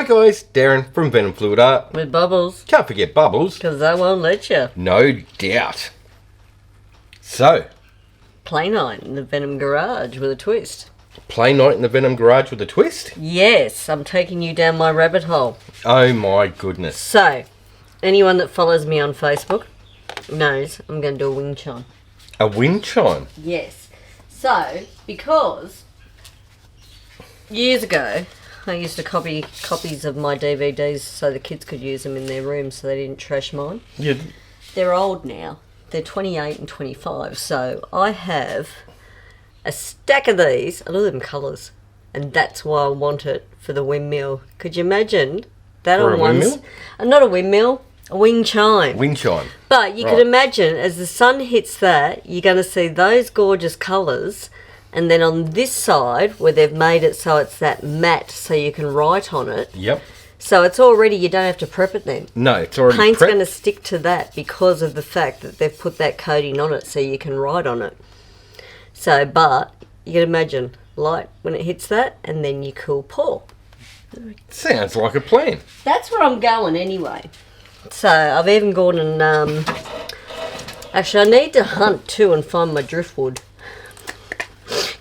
Hi guys, Darren from venomfluidart. With Bubbles. Can't forget Bubbles. Because I won't let you. No doubt. So, Play night in the Venom garage with a twist. play night in the Venom garage with a twist? Yes, I'm taking you down my rabbit hole. Oh my goodness. So, anyone that follows me on Facebook knows I'm going to do a wing chime. A wind chime? Yes. So, because years ago, I used to copy copies of my DVDs so the kids could use them in their rooms so they didn't trash mine. Yeah. They're old now. They're 28 and 25. So I have a stack of these. I love them colours. And that's why I want it for the windmill. Could you imagine that For on a one? windmill? Not a windmill. A wing chime. Wind chime. But you Right. could imagine as the sun hits that, you're going to see those gorgeous colours. And then on this side, where they've made it so it's that matte so you can write on it. Yep. So it's already, you don't have to prep it then. No, it's already Paint's prepped. going to stick to that because of the fact that they've put that coating on it so you can write on it. So, but you can imagine light when it hits that and then you cool pour. Sounds like a plan. That's where I'm going anyway. So I've even gone and, actually I need to hunt too and find my driftwood.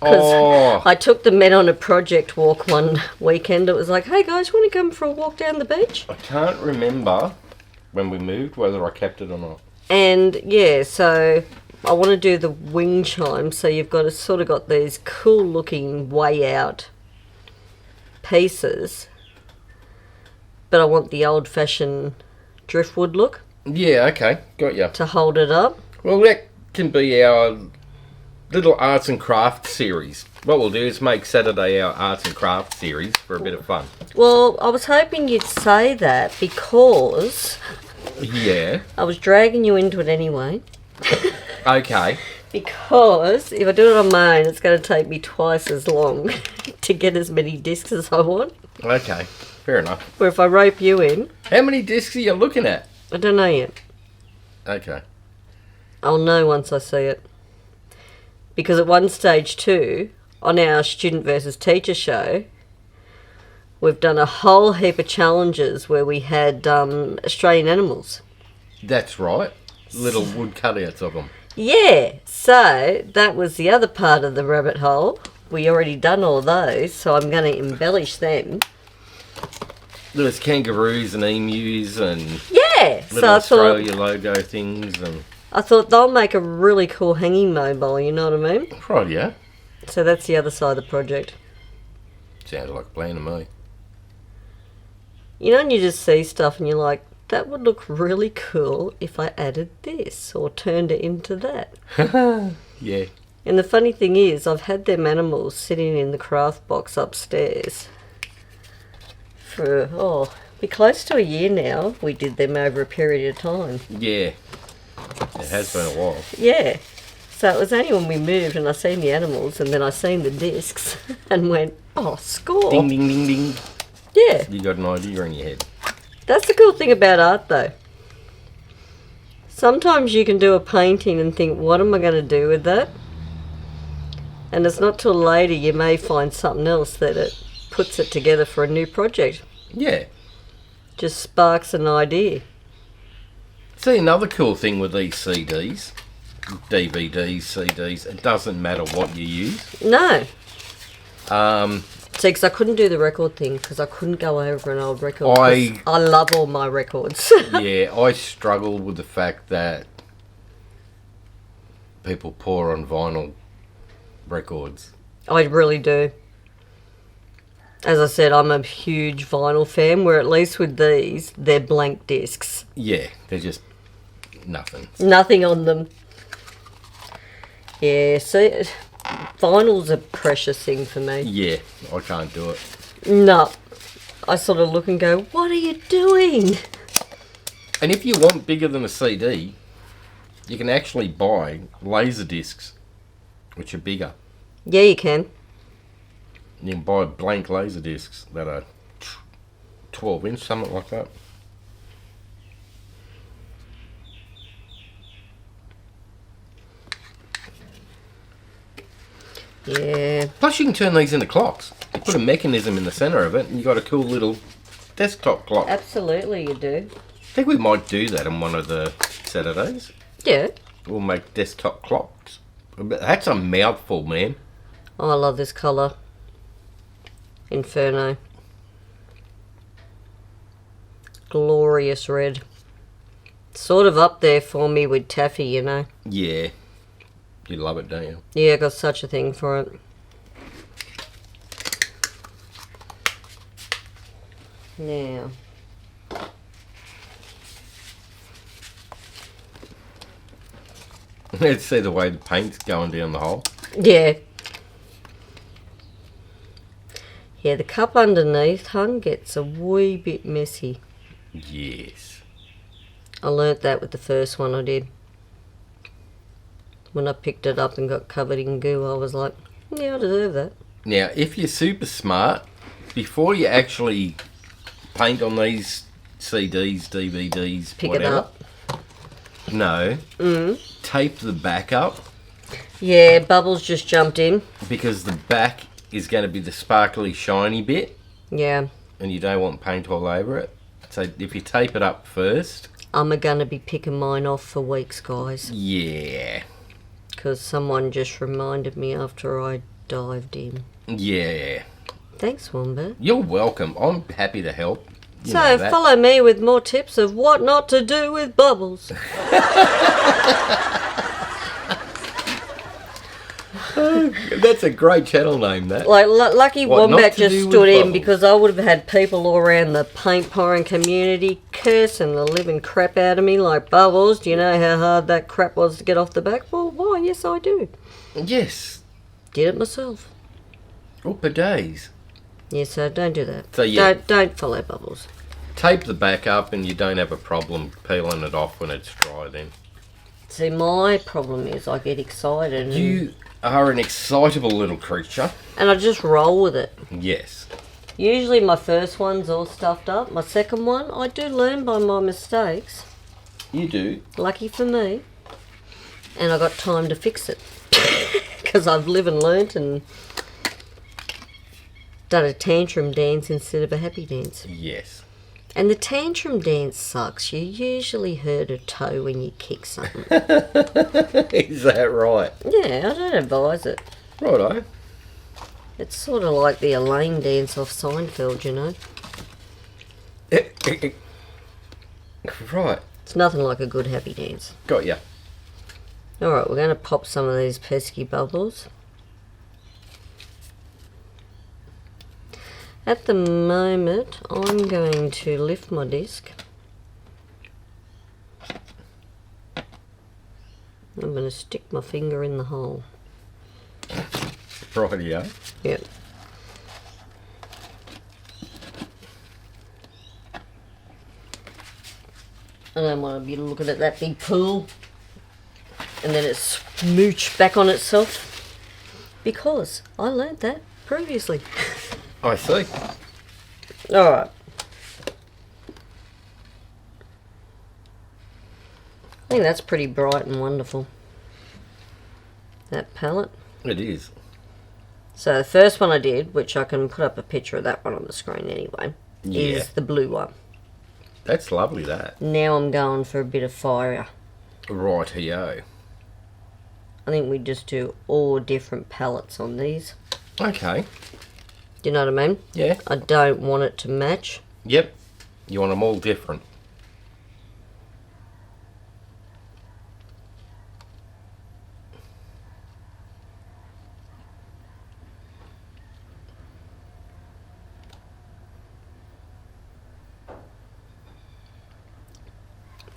Oh, I took the men on a project walk one weekend. It was like, hey guys, want to come for a walk down the beach? I can't remember when we moved whether I kept it or not. And yeah, so I want to do the wing chime. So you've got sort of got these cool looking way out pieces, but I want the old fashioned driftwood look Yeah, okay, got ya. to hold it up. Well, that can be our little arts and crafts series. What we'll do is make Saturday our arts and crafts series for a bit of fun. Well, I was hoping you'd say that because Yeah. I was dragging you into it anyway. Okay. Because if I do it on my own, it's going to take me twice as long to get as many discs as I want. Okay. Fair enough. Where if I rope you in, How many discs are you looking at? I don't know yet. Okay. I'll know once I see it. Because at one stage too, on our student versus teacher show, we've done a whole heap of challenges where we had Australian animals. That's right. Little wood cutouts of them. Yeah, so that was the other part of the rabbit hole. We already done all those, so I'm going to embellish them. There's kangaroos and emus and Yeah, little so Australia logo things and... I thought they'll make a really cool hanging mobile, you know what I mean? Right, yeah. So that's the other side of the project. Sounds like a plan to me. You know, and you just see stuff and you're like, that would look really cool if I added this or turned it into that. Yeah. And the funny thing is, I've had them animals sitting in the craft box upstairs for, be close to a year now. We did them over a period of time. Yeah. It has been a while. Yeah. So it was only when we moved and I seen the animals and then I seen the discs and went, oh, score. Ding, ding, ding, ding. Yeah. You got an idea in your head. That's the cool thing about art though. Sometimes you can do a painting and think, what am I going to do with that? And it's not till later you may find something else that it puts it together for a new project. Yeah. Just sparks an idea. See, another cool thing with these CDs, DVDs, CDs, it doesn't matter what you use. No. Um, See, because I couldn't do the record thing because I couldn't go over an old record. I love all my records. yeah, I struggle with the fact that people pour on vinyl records. I really do. As I said, I'm a huge vinyl fan, where at least with these, they're blank discs. Yeah, they're just nothing. Nothing on them. Yeah, see, vinyl's a precious thing for me. Yeah, I can't do it. No. I sort of look and go, what are you doing? And if you want bigger than a CD, you can actually buy laser discs, which are bigger. Yeah, you can. You can buy blank laser discs that are 12 inch, something like that. Yeah. Plus you can turn these into clocks. You put a mechanism in the centre of it and you got a cool little desktop clock. Absolutely you do. I think we might do that on one of the Saturdays. Yeah. We'll make desktop clocks. But that's a mouthful, man. Oh, I love this colour. Inferno. Glorious red. Sort of up there for me with taffy, you know. Yeah. You love it, don't you? Yeah, I got such a thing for it. Now. Let's see the way the paint's going down the hole. Yeah. Yeah, the cup underneath, hun, gets a wee bit messy. Yes. I learnt that with the first one I did. When I picked it up and got covered in goo, I was like, yeah, I deserve that. Now, if you're super smart, before you actually paint on these CDs, DVDs, Pick whatever. it up. No. Tape the back up. Yeah, Bubbles just jumped in. Because the back is going to be the sparkly, shiny bit. Yeah. And you don't want paint all over it. So if you tape it up first. I'm going to be picking mine off for weeks, guys. Yeah. Because someone just reminded me after I dived in. Yeah. Thanks, Wombat. You're welcome. I'm happy to help. You So follow me with more tips of what not to do with bubbles. That's a great channel name, that. Like, lucky What not Wombat to just do with stood in bubbles. because I would have had people all around the paint pouring community cursing the living crap out of me like, Bubbles, do you know how hard that crap was to get off the back? Well, why, yes I do. Yes. Did it myself. Oh, for days. Yeah, so don't do that. So, yeah. Don't follow Bubbles. Tape the back up and you don't have a problem peeling it off when it's dry then. See, my problem is I get excited You are an excitable little creature. and I just roll with it. Yes. Usually my first one's all stuffed up. My second one, I do learn by my mistakes. You do. Lucky for me. And I got time to fix it. Because I've lived and learnt and done a tantrum dance instead of a happy dance. Yes. And the tantrum dance sucks. You usually hurt a toe when you kick something. Is that right? Yeah, I don't advise it. Righto. It's sort of like the Elaine dance off Seinfeld, you know. Right. It's nothing like a good happy dance. Got ya. Alright, we're going to pop some of these pesky bubbles. At the moment, I'm going to lift my disc. I'm going to stick my finger in the hole. Rightio. Yep. I don't want to be looking at that big pool and then it smooch back on itself because I learnt that previously. I see. Alright. I think that's pretty bright and wonderful. That palette. It is. So the first one I did, which I can put up a picture of that one on the screen anyway, Yeah. is the blue one. That's lovely, that. Now I'm going for a bit of fire. Rightio. I think we just do all different palettes on these. Okay. Do you know what I mean? Yeah. I don't want it to match. Yep. You want them all different.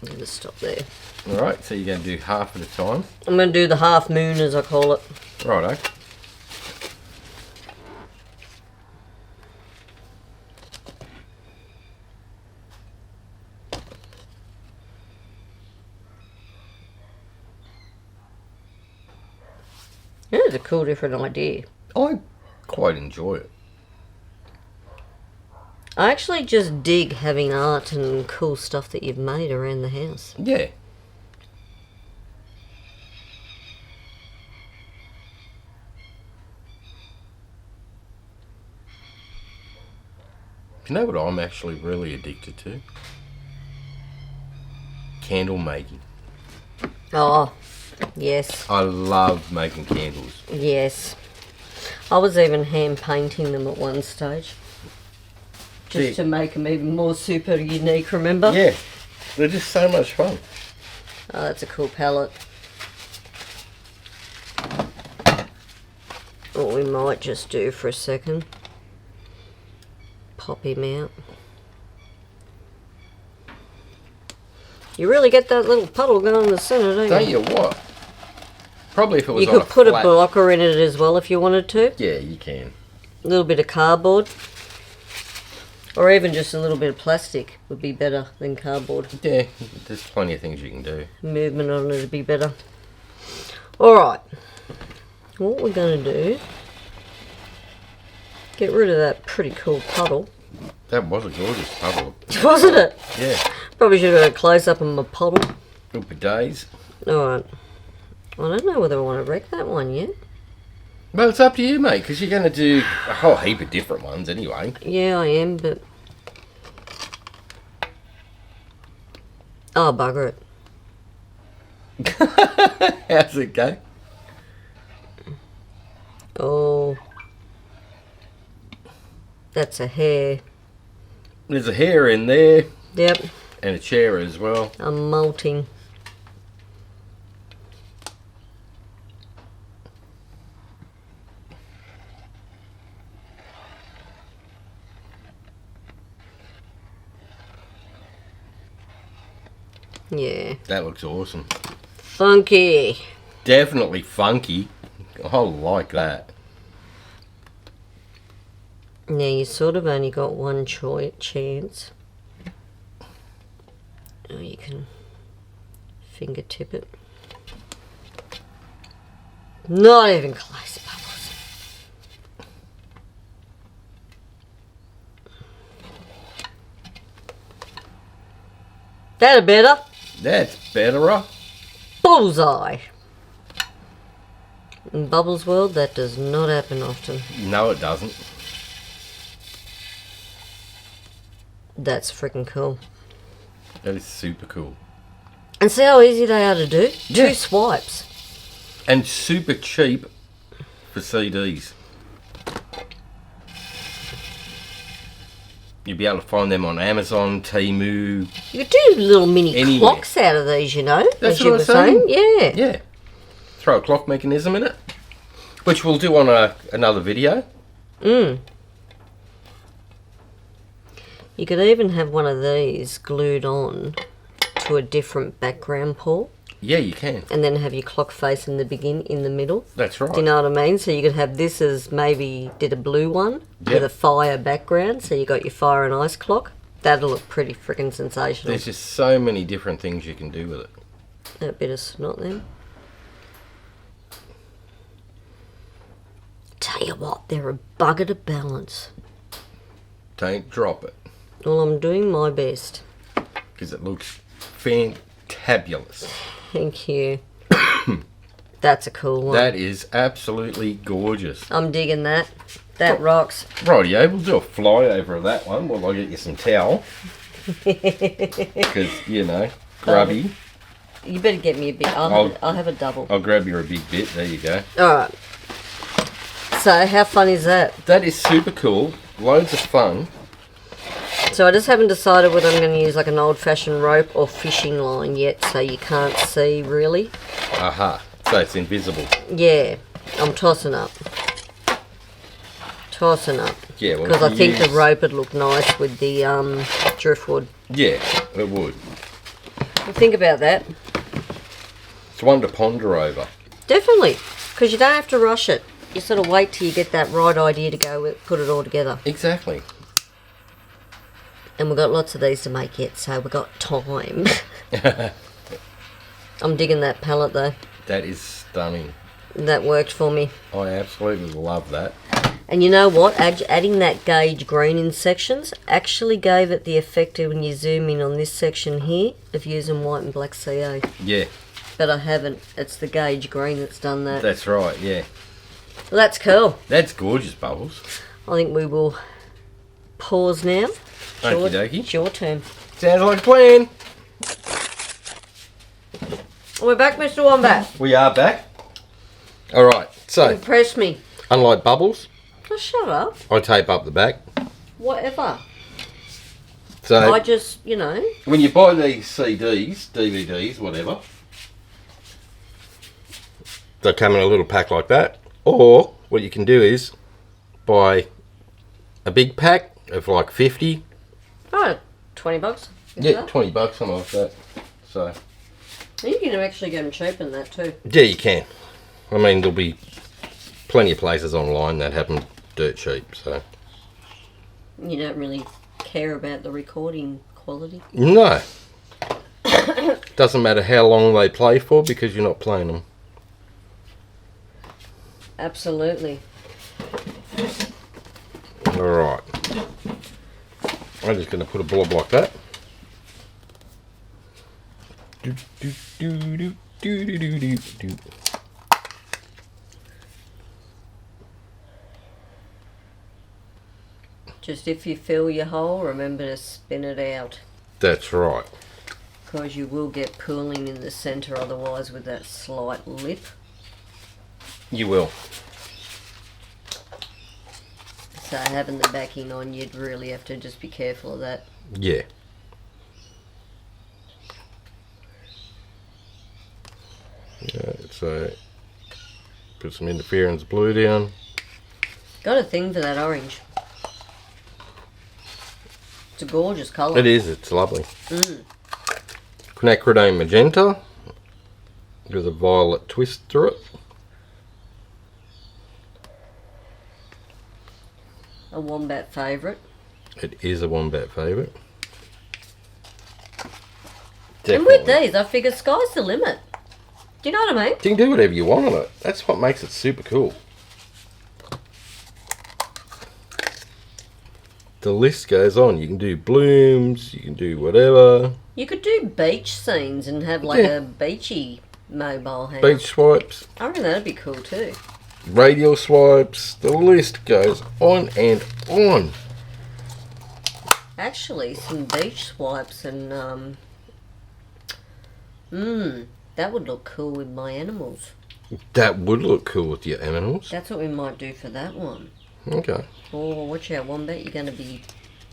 I'm going to stop there. Alright, so you're going to do half at a time. I'm going to do the half moon as I call it. Righto. Yeah, it's a cool different idea. I quite enjoy it. I actually just dig having art and cool stuff that you've made around the house. Yeah. You know what I'm actually really addicted to? Candle making. Oh, yes. I love making candles. Yes. I was even hand painting them at one stage. Just to make them even more super unique, remember? Yeah. They're just so much fun. Oh, that's a cool palette. What we might just do for a second. Pop him out. You really get that little puddle going in the centre, don't Don't you? you what? Probably if it was You on could put flat... a blocker in it as well if you wanted to. Yeah, you can. A little bit of cardboard. Or even just a little bit of plastic would be better than cardboard. Yeah, there's plenty of things you can do. Movement on it would be better. Alright. What we're going to do... Get rid of that pretty cool puddle. That was a gorgeous puddle. Wasn't it? Yeah. Probably should have got a close-up on my puddle. Good for days. Alright. I don't know whether I want to wreck that one yet. Well, it's up to you, mate, because you're going to do a whole heap of different ones anyway. Yeah, I am, but... Oh, bugger it. How's it go? Oh. That's a hair. There's a hair in there. Yep. And a chair as well. I'm molting. Yeah. That looks awesome. Funky. Definitely funky. I like that. Now you sort of only got one chance. Oh, you can fingertip it. Not even close, Bubbles. That better? That's better. Bullseye. In Bubbles world, that does not happen often. No, it doesn't. That's freaking cool. That is super cool. And see how easy they are to do? Yeah. 2 swipes. And super cheap for CDs. You'll be able to find them on Amazon, Temu. You could do little mini Anywhere. clocks out of these, you know. That's as you what were I'm saying. Yeah. Yeah. Throw a clock mechanism in it. Which we'll do on another video. Mm. You could even have one of these glued on to a different background, Paul. Yeah, you can. And then have your clock face in the middle. That's right. Do you know what I mean? So you could have this as maybe did a blue one with a fire background. So you got your fire and ice clock. That'll look pretty freaking sensational. There's just so many different things you can do with it. A bit of snot then. Tell you what, they're a bugger to balance. Don't drop it. Well, I'm doing my best. Because it looks fantabulous. Thank you. That's a cool one. That is absolutely gorgeous. I'm digging that. That rocks. Rightio, we'll do a flyover of that one while I get you some towel. Because, you know, grubby. You better get me a bit. I'll have a double. I'll grab you a big bit. There you go. Alright. So, how fun is that? That is super cool. Loads of fun. So I just haven't decided whether I'm going to use like an old-fashioned rope or fishing line yet, so you can't see really. Aha. So it's invisible. Yeah, I'm tossing up. Tossing up. Yeah, well, because I think the rope would look nice with the driftwood. Yeah, it would. Well, think about that. It's one to ponder over. Definitely, because you don't have to rush it. You sort of wait till you get that right idea to go with, put it all together. Exactly. And we've got lots of these to make yet, so we've got time. I'm digging that palette though. That is stunning. That worked for me. I absolutely love that. And you know what? Adding that gauge green in sections actually gave it the effect of when you zoom in on this section here of using white and black CA. Yeah. But I haven't. It's the gauge green that's done that. That's right, yeah. Well, that's cool. That's gorgeous, Bubbles. I think we will pause now. Okie dokie. It's your turn. Sounds like a plan. We're back, Mr. Wombat. We are back. Alright, so, Impress me. unlike bubbles, Oh, shut up. I tape up the back. Whatever. So, I just, you know. when you buy these CDs, DVDs, whatever, they come in a little pack like that. Or, what you can do is buy a big pack of like 50. Oh, $20. Yeah, $20, something like that. So, You can actually get them cheaper than that too. yeah, you can. I mean, there'll be plenty of places online that have them dirt cheap, so. You don't really care about the recording quality. No. Doesn't matter how long they play for because you're not playing them. Absolutely. Alright. I'm just going to put a blob like that. Do, do, do, do, do, do, do, do, do. Just if you fill your hole, remember to spin it out. That's right. Because you will get pooling in the centre otherwise with that slight lip. You will. So having the backing on, you'd really have to just be careful of that. Yeah. So, put some interference blue down. Got a thing for that orange. It's a gorgeous colour. It is, it's lovely. Quinacridone magenta. There's a violet twist through it. A Wombat favourite. It is a Wombat favourite. And with these, I figure sky's the limit. Do you know what I mean? You can do whatever you want on it. That's what makes it super cool. The list goes on. You can do blooms, you can do whatever. You could do beach scenes and have like Yeah. a beachy mobile house. Beach swipes, I reckon that'd be cool too. radial swipes. The list goes on and on. Actually, some beach swipes and that would look cool with my animals. That would look cool with your animals. That's what we might do for that one. Okay. Oh, watch out, Wombat. You're going to be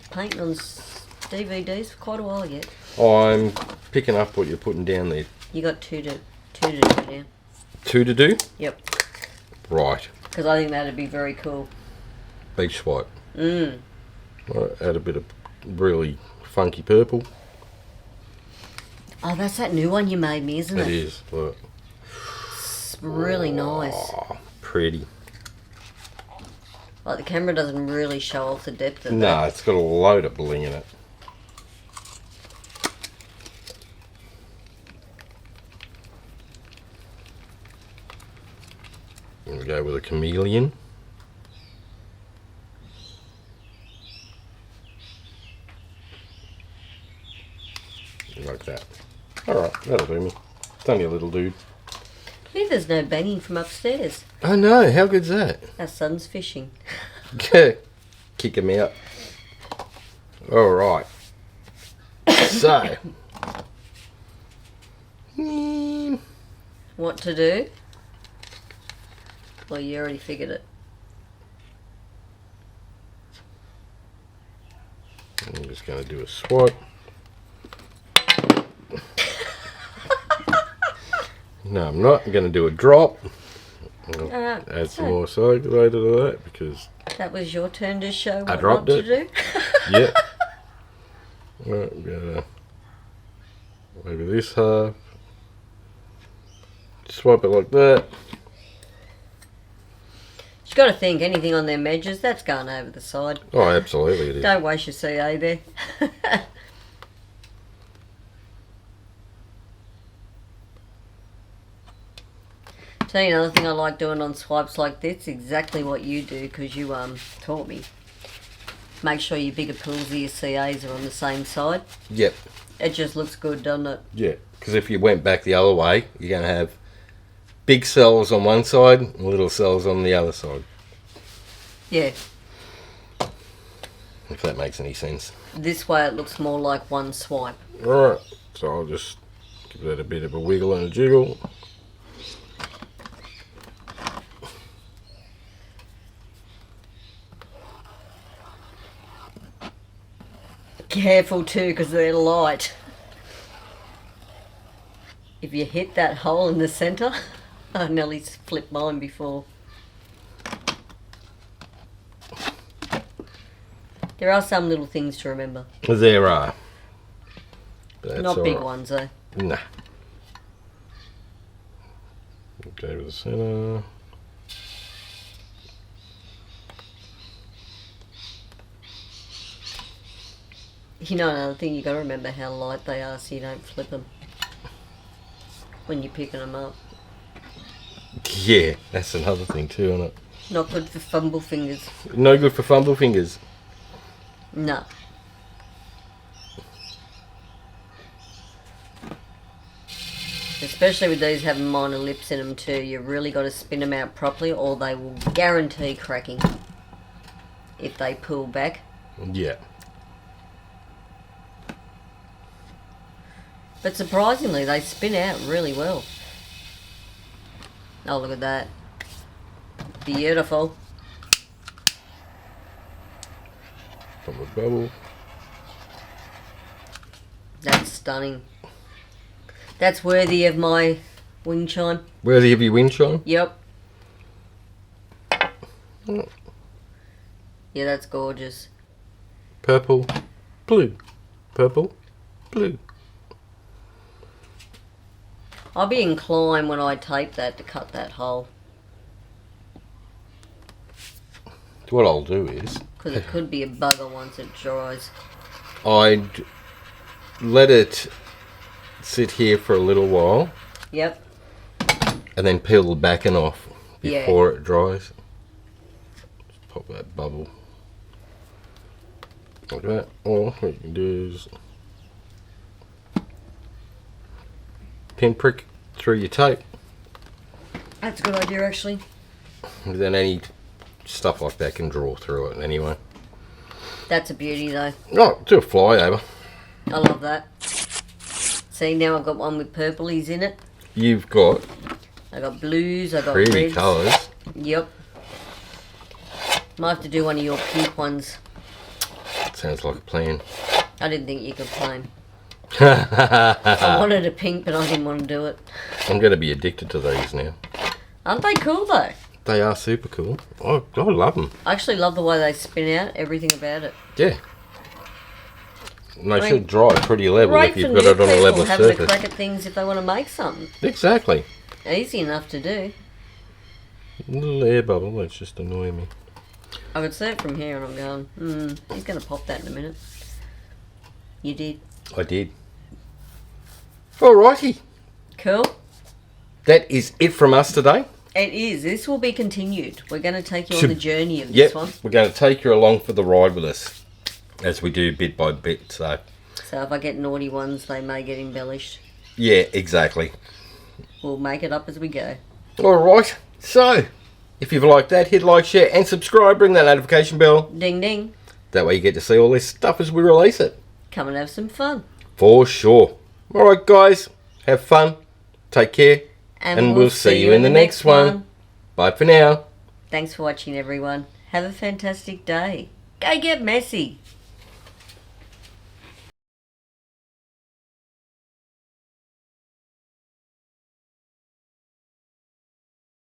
painting on DVDs for quite a while yet. I'm picking up what you're putting down there. You got two to do now. 2 to do? Yep. Right. Because I think that'd be very cool. Beach swipe. Mm. Right, add a bit of really funky purple. Oh, that's that new one you made me, isn't it? It is. Look. It's really nice. Oh, pretty. Like the camera doesn't really show off the depth of No, that. it's got a load of bling in it. I'm gonna go with a chameleon. Like that. Alright, that'll do me. It's only a little dude. Hey, there's no banging from upstairs. Oh no, how good's that? Our son's fishing. Kick him out. Alright. So. What to do? Well, you already figured it. I'm just going to do a swipe. No, I'm not. I'm going to do a drop. Add some more circulator to that because That was your turn to show I what dropped not it. to do. Yep. Right, I'm gonna maybe this half. Swipe it like that. You've got to think, anything on them edges, that's going over the side. Oh, absolutely it is. Don't waste your CA there. Tell you another thing I like doing on swipes like this, exactly what you do, because you taught me. Make sure your bigger pools of your CAs are on the same side. Yep. It just looks good, doesn't it? Yeah. Because if you went back the other way, you're going to have big cells on one side and little cells on the other side. Yeah. if that makes any sense. This way it looks more like one swipe. Alright, so I'll just give that a bit of a wiggle and a jiggle. Careful too, because they're light. If you hit that hole in the centre, I nearly flipped mine before. There are some little things to remember. There are. But Not big ones though. Nah. Okay, with the centre. You know, another thing, you got to remember how light they are so you don't flip them when you're picking them up. Yeah, that's another thing too, isn't it? Not good for fumble fingers. No good for fumble fingers. No. Especially with these having minor lips in them too, you really got to spin them out properly or they will guarantee cracking if they pull back. Yeah. But surprisingly, they spin out really well. Oh, look at that. Beautiful. From the bubble. That's stunning. That's worthy of my wind chime. Worthy of your wind chime? Yep. Mm. Yeah, that's gorgeous. Purple, blue, purple, blue. I'll be inclined when I tape that to cut that hole. What I'll do is... Because it could be a bugger once it dries. I'd let it sit here for a little while. Yep. And then peel the backing off before it dries. Just pop that bubble. Like that. Or what you can do is pinprick through your tape. That's a good idea, actually. And then any stuff like that can draw through it anyway. That's a beauty, though. Oh, do a flyover. I love that. See, now I've got one with purplies in it. You've got I got blues, I got pretty reds. colours. Yep. Might have to do one of your pink ones. Sounds like a plan. I didn't think you could play 'em. I wanted a pink, but I didn't want to do it. I'm going to be addicted to these now. Aren't they cool, though? They are super cool. I love them. I actually love the way they spin out, everything about it. Yeah. And they should dry pretty level Great if you've for got new it on a people level having surface. a crack at things if they want to make something. Exactly. Easy enough to do. Little air bubble, that's just annoying me. I could see it from here and I'm going, he's going to pop that in a minute. You did. I did. Alrighty. Cool. That is it from us today. It is. This will be continued. We're going to take you on the journey of this Yep, one. we're going to take you along for the ride with us as we do bit by bit. So if I get naughty ones, they may get embellished. yeah, exactly. We'll make it up as we go. Alright, so if you've liked that, hit like, share and subscribe. Ring that notification bell. Ding ding. That way you get to see all this stuff as we release it. Come and have some fun. For sure. Alright guys, have fun. Take care. And we'll see you in the next one. Bye for now. Thanks for watching, everyone. Have a fantastic day. Go get messy.